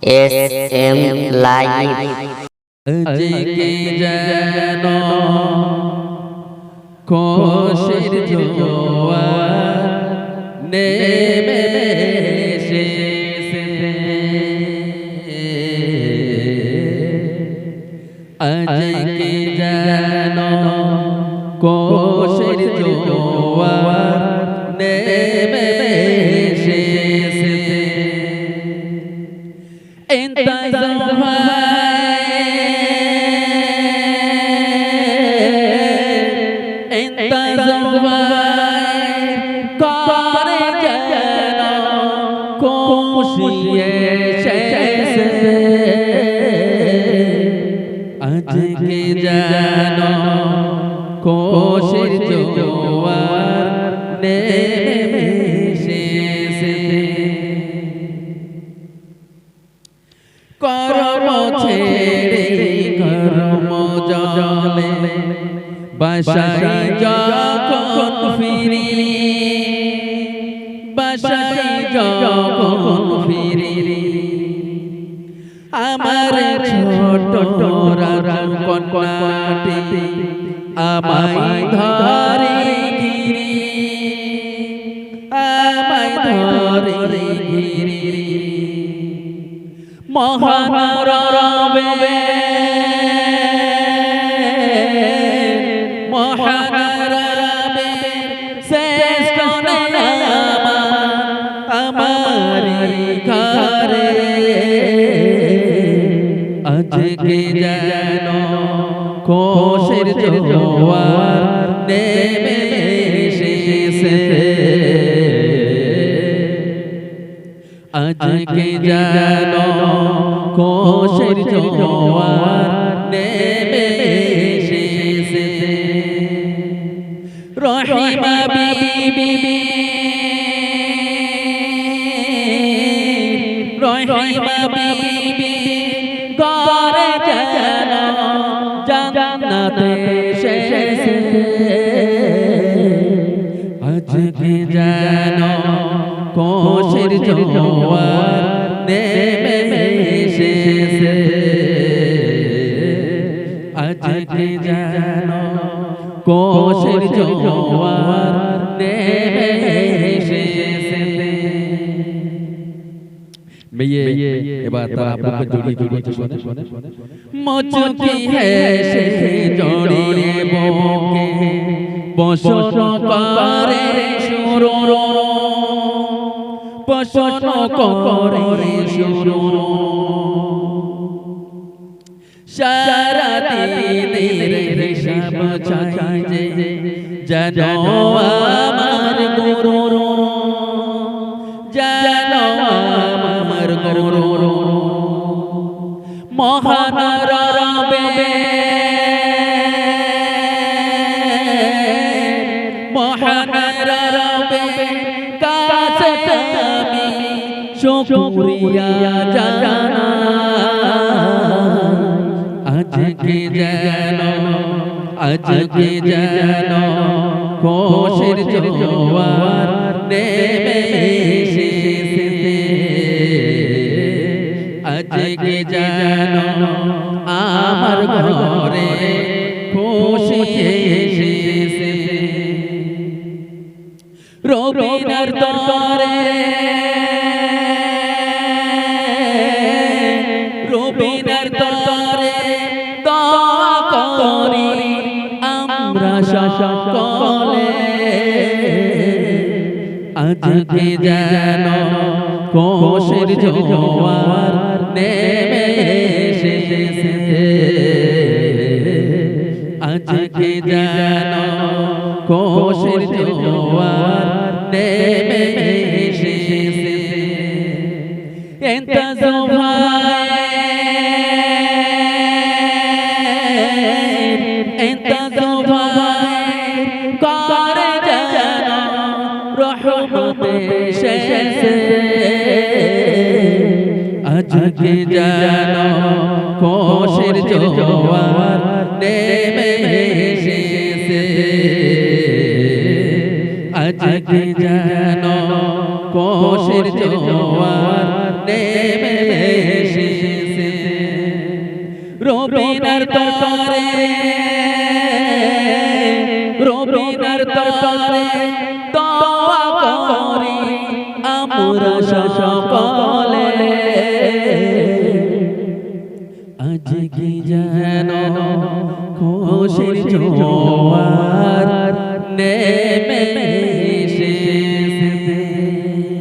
SM Live আজকে যেন খুশির জোয়ার নেমে এসেছে, আজকে যেন খুশির জোয়ার নেমে এসেছে। इंतज़ाम करे जाना खुशिये से आज के जाना खुशिर जोवार नेमे से कर्म छेड़े कर्म जाले বাসায় যখন ফিরি, বাসায় যখন ফিরি আমার ছোট কন্যাটি আমায় ধরে গিরি, আমায় ধরে গিরি মহান রবে শ্রেষ্ঠ আমার ঘরে আজকে যেন খুশির জোয়ার নেমে এসেছে, আজকে যেন খুশির জোয়ার নেমে এসেছে। রহিমা বিবি রহিমা বিবি ঘরে যেন জান্নাতে এসেছে, আজকে যেন খুশির জোয়ার নেমে এসেছে, আজকে যেন খুশির জোয়ার নেমে এসেছে। মেয়ে এবার তার আব্বুকে জড়িয়ে শোনে মুচকি হেসে জড়িয়ে বুকে বসন করে শুরু, বসন করে শুরু সারা দিনের হিসাব চাই যেন আমার গুরু, যেন আমার গুরু মহান রবে মহান রবে কাছে আমি শুকরিয়া জানাই, আজকে যেন আজকে যেন খুশির জোয়ার নেমে এসেছে, আজকে যেন আমার ঘরে খুশি এসেছে। রবিনার দরে রবিনার দরে দোয়া করি আমরা সকলে, আজকে যেন খুশির জোয়ার নেমে এসেছে, আজকে যেন খুশির জোয়ার নেমে এসেছে। इंतज़ाम करे जाना रहमते एसेছে, আজকে যেন খুশির জোয়ার নেমে এসেছে, আজকে যেন খুশির জোয়ার নেমে দরবারে দোয়া করি আমরা সকলে আজকে যেন খুশির জোয়ার